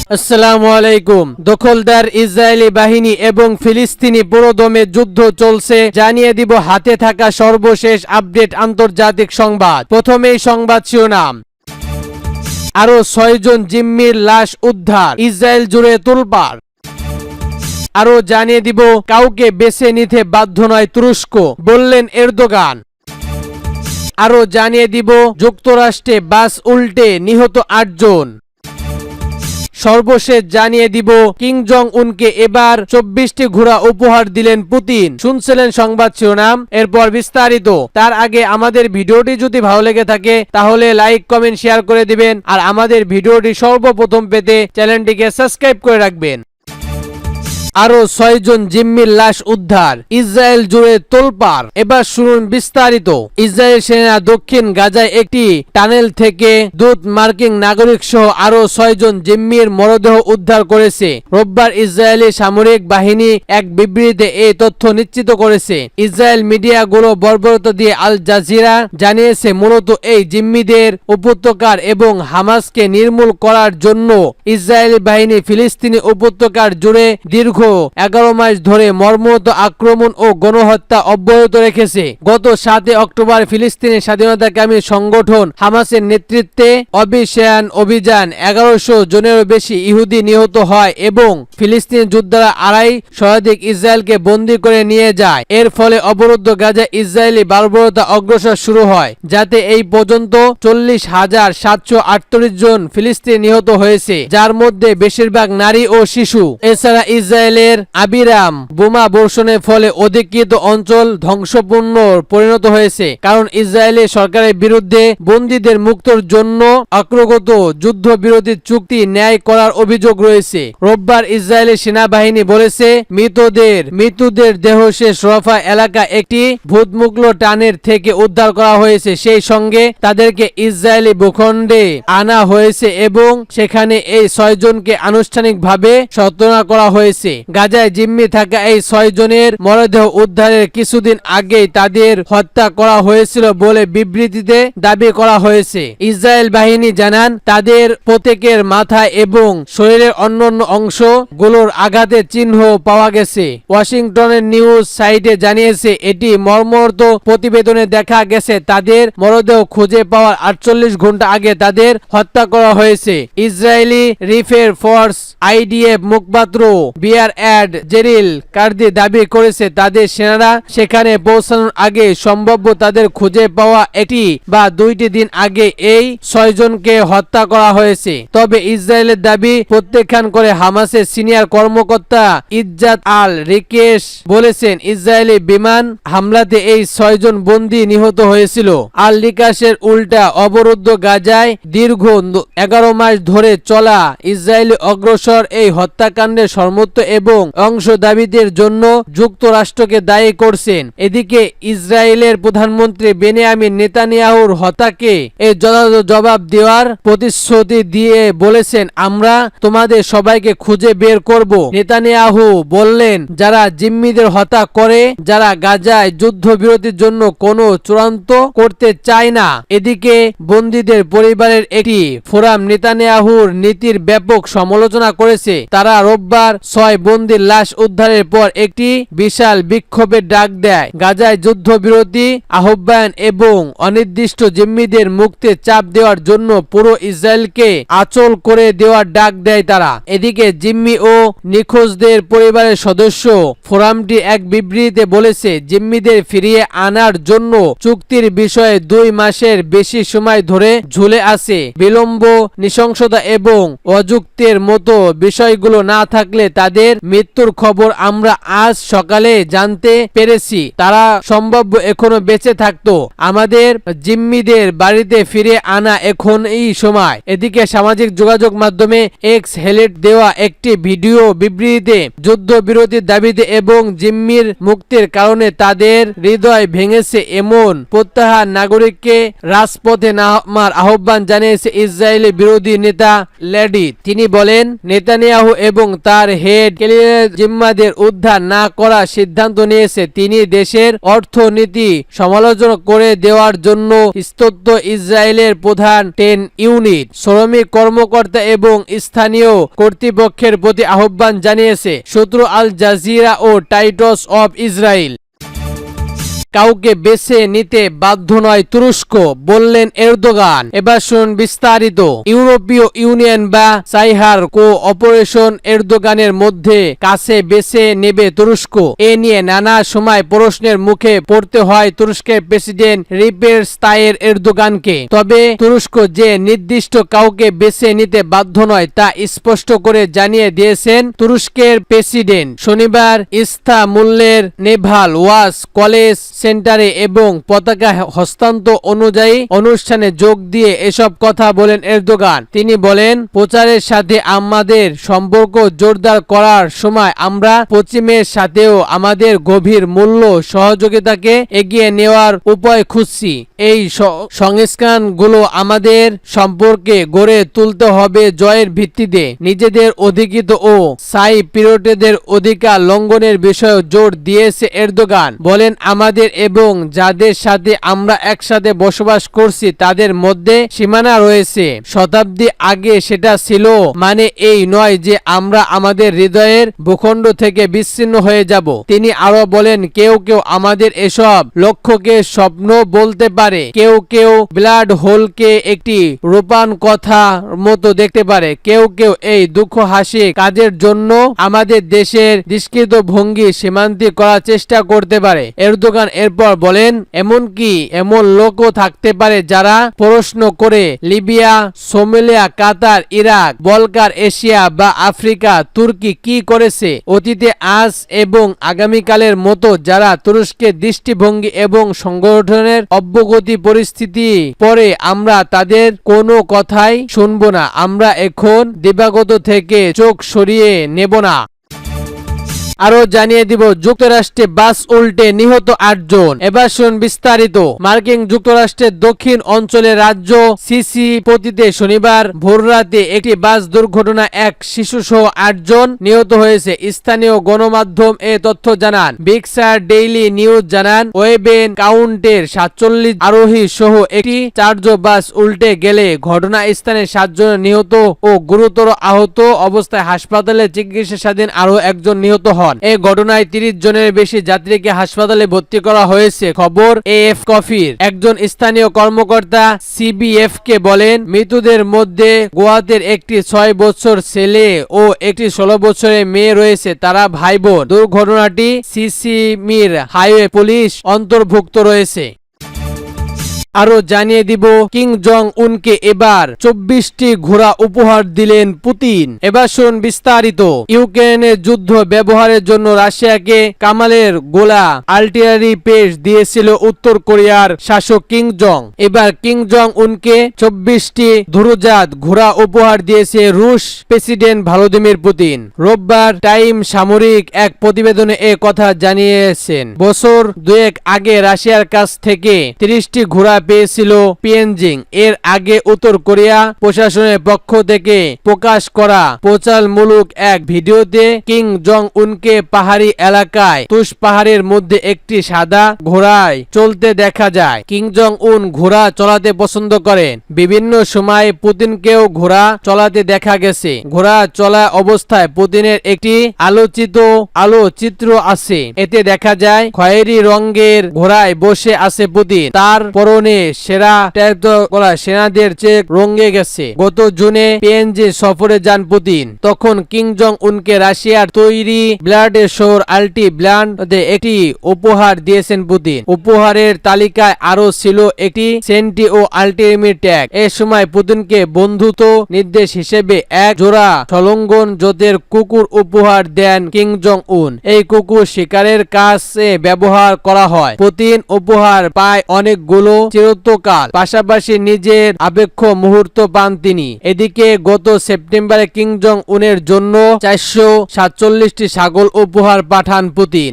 আসসালামু আলাইকুম। দখলদার ইসরায়েলি বাহিনী এবং ফিলিস্তিনি পুরোদমে যুদ্ধ চলছে, জানিয়ে দিব হাতে থাকা সর্বশেষ আপডেট আন্তর্জাতিক সংবাদ। প্রথমেই সংবাদ শিরোনাম। আরো ৬ জন জিম্মির লাশ উদ্ধার, ইসরায়েল জুড়ে তোলপাড়। আরো জানিয়ে দিব কাউকে বেছে নিতে বাধ্য নয় তুরস্ক, বললেন এরদোগান। আরো জানিয়ে দিব যুক্তরাষ্ট্রে বাস উল্টে নিহত ৮ জন। সর্বশেষ জানিয়ে দিব কিং জং উনকে এবার ২৪টি ঘোড়া উপহার দিলেন পুতিন। শুনছিলেন সংবাদ শিরোনাম, এরপর বিস্তারিত। তার আগে আমাদের ভিডিওটি যদি ভালো লেগে থাকে তাহলে লাইক কমেন্ট শেয়ার করে দিবেন, আর আমাদের ভিডিওটি সর্বপ্রথম পেতে চ্যানেলটিকে সাবস্ক্রাইব করে রাখবেন। আরো ৬ জন জিম্মির লাশ উদ্ধার, ইসরায়েল জুড়ে তোলপাড়। এবার শুনুন বিস্তারিত। ইসরায়েল সেনা দক্ষিণ গাজায় একটি টানেল থেকে দূত মার্কিন নাগরিক সহ আরো ৬ জন জিম্মির মরদেহ উদ্ধার করেছে। রোববার ইসরায়েলি সামরিক বাহিনী এক বিবৃতিতে এই তথ্য নিশ্চিত করেছে। ইসরায়েল মিডিয়াগুলো বর্বরতা দিয়ে আল জাজিরা জানিয়েছে মূলত এই জিম্মিদের উপত্যকার এবং হামাসকে নির্মূল করার জন্য ইসরায়েলি বাহিনী ফিলিস্তিনি উপত্যকার জুড়ে দীর্ঘ ১১ মাস ধরে মর্মহত আক্রমণ ও গণহত্যা অব্যাহত রেখেছে। গত ৭ অক্টোবর ফিলিস্তিনি স্বাধীনতাকামী সংগঠন হামাসের নেতৃত্বে অভিযান ১১০০ জনেরও বেশি ইহুদি নিহত হয় এবং ফিলিস্তিনি যোদ্ধারা ২.৫ শতাধিক ইসরায়েলকে বন্দী করে নিয়ে যায়। এর ফলে অবরুদ্ধ গাজায় ইসরায়েলি বর্বরতা অগ্রসর শুরু হয়, যাতে এই পর্যন্ত ৪০,৭৪৮ জন ফিলিস্তিনি নিহত হয়েছে, যার মধ্যে বেশিরভাগ নারী ও শিশু। এছাড়া ইসরায়েলের আবিরাম বোমা বর্ষণের ফলে অধিকৃত অঞ্চল ধ্বংসপূর্ণ পরিণত হয়েছে, কারণ ইসরায়েলি সরকারের বিরুদ্ধে বন্দীদের মুক্তর জন্য অগ্রগত যুদ্ধবিরতি চুক্তি ন্যায় করার অভিযোগ রয়েছে। রোববার ইসরায়েলি সেনাবাহিনী বলেছে মৃতদের দেহ শেষ রফা এলাকা একটি ভূতমুক্ত টানের থেকে উদ্ধার করা হয়েছে। সেই সঙ্গে তাদেরকে ইসরায়েলি ভূখণ্ডে আনা হয়েছে এবং সেখানে এই ৬ জনকে আনুষ্ঠানিকভাবে সত্তনা করা হয়েছে। গাজায় জিম্মি থাকা এই ৬ জনের মরদেহ উদ্ধারের কিছুদিন আগেই তাদের হত্যা করা হয়েছিল বলে বিবৃতিতে দাবি করা হয়েছে। ইসরায়েল বাহিনী জানান তাদের প্রত্যেকের মাথা এবং শরীরের অন্যান্য অংশগুলোর আঘাতের চিহ্ন পাওয়া গেছে। ওয়াশিংটনের নিউজ সাইটে জানিয়েছে এটি মর্মহত প্রতিবেদনে দেখা গেছে তাদের মরদেহ খুঁজে পাওয়ার ৪৮ ঘন্টা আগে তাদের হত্যা করা হয়েছে। ইসরায়েলি রিফের ফোর্স আইডিএফ মুখপাত্র বিয়ার অ্যাড জেরিল কার্দি দাবি করেছে তাদের সেনারা সেখানে পৌঁছানোর আগে সম্ভাব্য তাদের খুঁজে পাওয়া একটি বা ২টি দিন আগে এই ৬ জনকে হত্যা করা হয়েছে। তবে ইসরায়েলের দাবি প্রত্যাখ্যান করে হামাসের সিনিয়র কর্মকর্তা ইজ্জাত আল রিকেশ বলেছেন ইসরায়েলি বিমান হামলাতে এই ৬ জন বন্দী নিহত হয়েছিল। আল রিকাশের উল্টা অবরুদ্ধ গাজায় দীর্ঘ ১১ মাস ধরে চলা ইসরায়েলি অগ্রসর এই হত্যাকাণ্ডের সর্বোচ্চ এবং অংশ দাবিদের জন্য যুক্তরাষ্ট্রকে দায়ী করছেন। এদিকে ইসরায়েলের প্রধানমন্ত্রী বেনিয়ামিন নেতানিয়াহুর হত্যাকে এই যথাযথ জবাব দেওয়ার প্রতিশ্রুতি দিয়ে বলেছেন আমরা তোমাদের সবাইকে খুঁজে বের করব। নেতানিয়াহু বললেন যারা জিম্মিদের হত্যা করে, যারা গাজায় যুদ্ধবিরতির জন্য কোনো চূড়ান্ত করতে চায় না। এদিকে বন্দীদের পরিবারের একটি ফোরাম নেতানিয়াহুর নীতির ব্যাপক সমালোচনা করেছে। তারা রোববার ৬ বন্দীর লাশ উদ্ধারের পর একটি বিশাল বিক্ষোভের ডাক দেয়। গাজায় যুদ্ধবিরতি আহ্বান এবং অনির্দিষ্ট জিম্মিদের মুক্তির চাপ দেওয়ার জন্য পুরো ইসরায়েলকে আচল করে দেওয়ার ডাক দেয় তারা। এদিকে জিম্মি ও নিখোঁজদের পরিবারের সদস্য ফোরামটি এক বিবৃতিতে বলেছে জিম্মিদের ফিরিয়ে আনার জন্য চুক্তির বিষয়ে ২ মাসের বেশি সময় ধরে ঝুলে আছে। বিলম্ব, নৃশংসতা এবং অযুক্তির মতো বিষয়গুলো না থাকলে তাদের মৃত্যুর খবর আমরা আজ সকালে জানতে পেরেছি। তারা সম্ভাব্য এখনো বেঁচে থাকতো। আমাদের জিম্মিদের বাড়িতে ফিরে আনা এখনই সময়। এদিকে সামাজিক যোগাযোগ মাধ্যমে এক্স হেলেট দেওয়া একটি ভিডিও বিবৃতিতে যুদ্ধবিরতির দাবিতে এবং জিম্মির মুক্তির কারণে তাদের হৃদয় ভেঙেছে এমন প্রত্যাহার নাগরিককে রাজপথে নামার আহ্বান জানিয়েছে ইসরায়েলি বিরোধী নেতা লেডি। তিনি বলেন নেতানিয়াহু এবং তার হেড ক্লিয়ার জিম্মাদের উদ্ধার না করার সিদ্ধান্ত নিয়েছে। তিনি দেশের অর্থনীতি সমালোচনা করে দেওয়ার জন্য স্তব্ধ ইসরায়েলের প্রধান 10 ইউনিট শ্রমিক কর্মকর্তা এবং স্থানীয় কর্তৃপক্ষের প্রতি আহ্বান জানিয়েছে। সূত্র আল জাজিরা ও টাইটস অব ইসরায়েল। কাউকে বেছে নিতে বাধ্য নয় তুরস্ক, বললেন এরদোগান। এবার শুন বিস্তারিত। ইউরোপীয় ইউনিয়ন বা সাইহার কোঅপারেশন এরদোগানের মধ্যে কাছে বেছে নেবে তুরস্ক। এ নিয়ে নানা সময় প্রশ্নের মুখে পড়তে হয় তুরস্কের প্রেসিডেন্ট রিসেপ তাইয়েপ এরদোগানকে। তবে তুরস্ক যে নির্দিষ্ট কাউকে বেছে নিতে বাধ্য নয় তা স্পষ্ট করে জানিয়ে দিয়েছেন তুরস্কের প্রেসিডেন্ট শনিবার ইস্তাম্বুলের নেভাল ওয়াচ কলেজ সেন্টারে এবং পতাকা হস্তান্তর অনুযায়ী অনুষ্ঠানে যোগ দিয়ে এসব কথা বলেন এরদোগান। তিনি বলেন, প্রচারের সাথে আমাদের সম্পর্ক জোরদার করার সময় আমরা পশ্চিমের সাথেও আমাদের গভীর মূল্য সহযোগিতাকে এগিয়ে নেওয়ার উপায় খুঁজছি। এই সংস্কারগুলো আমাদের সম্পর্কে গড়ে তুলতে হবে জয়ের ভিত্তিতে। নিজেদের অধিকৃত ও সাইপ্রিয়টদের অধিকার লঙ্ঘনের বিষয়ে জোর দিয়েছে এরদোগান। বলেন, আমাদের এবং যাদের সাথে আমরা একসাথে বসবাস করছি তাদের মধ্যে সীমানা রয়েছে। শতাব্দী আগে সেটা ছিল, মানে এই নয় যে আমরা আমাদের হৃদয়ের ভূখণ্ড থেকে বিচ্ছিন্ন হয়ে যাব। তিনি আরো বলেন, কেউ কেউ আমাদের এসব লক্ষ্যকে স্বপ্ন বলতে পারে, কেউ কেউ ব্লাড হোলকে একটি রূপান কথার মতো দেখতে পারে, কেউ কেউ এই দুঃখ হাসি কাজের জন্য আমাদের দেশের দৃষ্টিত ভঙ্গি সীমান্তি করার চেষ্টা করতে পারে। এরদোগান এরপর বলেন, এমনকি এমন লোকও থাকতে পারে যারা প্রশ্ন করে লিবিয়া, সোমালিয়া, কাতার, ইরাক, বলকার, এশিয়া বা আফ্রিকা তুর্কি কি করেছে অতীতে, আজ এবং আগামীকালের মতো, যারা তুরস্কের দৃষ্টিভঙ্গি এবং সংগঠনের অব্যগতি পরিস্থিতি পরে আমরা তাদের কোনো কথাই শুনব না। আমরা এখন দিবাগত থেকে চোখ সরিয়ে নেব না। আরো জানিয়ে দিব, যুক্তরাষ্ট্রে বাস উল্টে নিহত 8 জন। এবার শুন বিস্তারিত। মার্কিন যুক্তরাষ্ট্রের দক্ষিণ অঞ্চলের রাজ্য মিসিসিপিতে শনিবার ভোররাতে একটি বাস দুর্ঘটনায় এক শিশুসহ 8 জন নিহত হয়েছে। স্থানীয় গণমাধ্যম এ তথ্য জানান। বিগসার ডেইলি নিউজ জানান, ওয়েবেন কাউন্টের 47 আরোহী সহ একটি চার্জ বাস উল্টে গেলে ঘটনাস্থানে 7 জন নিহত ও গুরুতর আহত অবস্থায় হাসপাতালে চিকিৎসাধীন আরো একজন নিহত হন। এই ঘটনায় 30 জনের বেশি যাত্রীকে হাসপাতালে ভর্তি করা হয়েছে। খবর এএফপি-র একজন স্থানীয় কর্মকর্তা সিবিএফ কে বলেন, মৃতদের মধ্যে গোয়াতের একটি 6 বছর ছেলে ও একটি 16 বছরের মেয়ে রয়েছে, তারা ভাই বোন। দুর্ঘটনাটি সিসিমির হাইওয়ে পুলিশ অন্তর্ভুক্ত রয়েছে। আরো জানিয়ে দিব, কিং জং উনকে এবার 24টি ঘোড়া উপহার দিলেন পুতিন। এবার শুন বিস্তারিত। ইউক্রেনের যুদ্ধ ব্যবহারের জন্য রাশিয়াকে কামালের গোলা আর্টিলারি পেশ দিয়েছিল উত্তর কোরিয়ার শাসক কিং জং। এবার কিং জং উনকে 24টি ধনুজাত ঘোড়া উপহার দিয়েছে রুশ প্রেসিডেন্ট ভ্লাদিমির পুতিন। রোববার টাইম সামরিক এক প্রতিবেদনে এ কথা জানিয়েছেন। বছর দুয়েক আগে রাশিয়ার কাছ থেকে 30টি ঘোড়া পেয়েছিল পিয়নজিং। এর আগে উত্তর কোরিয়া প্রশাসনের পক্ষ থেকে প্রকাশ করা প্রচারমূলক এক ভিডিওতে কিং জং উনকে পাহাড়ি এলাকায় তুষ পাহাড়ের মধ্যে একটি সাদা ঘোড়ায় চলতে দেখা যায়। কিং জং উন ঘোড়া চলাতে পছন্দ করেন। বিভিন্ন সময় পুতিনকেও ঘোড়া চলাতে দেখা গেছে। ঘোড়া চলা অবস্থায় পুতিনের একটি আলোচিত্র আছে। এতে দেখা যায় খয়েরি রঙের ঘোড়ায় বসে আছে পুতিন। তার পরনে সেরা করা সেনাদের চেয়ে রঙে গেছে। গত জুনে পিএনজি সফরে যান পুতিন। তখন কিং জং উনকে রাশিয়ার তৈরি ব্লাডের শহর আল্টি ব্লান্ডে একটি উপহার দিয়েছেন পুতিন। উপহারের তালিকায় আরো ছিল একটি সেন্টি ও আল্টিমেট ট্যাগ। এ সময় পুতিনকে বন্ধুত্ব নির্দেশ হিসেবে এক জোড়া সলঙ্গন জাতের কুকুর উপহার দেন কিং জং উন। এই কুকুর শিকারের কাছে ব্যবহার করা হয়। পুতিন উপহার পায় অনেকগুলো চিরন্তকাল, পাশাপাশি নিজের আবেক্ষ মুহূর্ত পান তিনি। এদিকে গত সেপ্টেম্বরে কিং জং উনের জন্য 447টি ছাগল উপহার পাঠান পুতিন।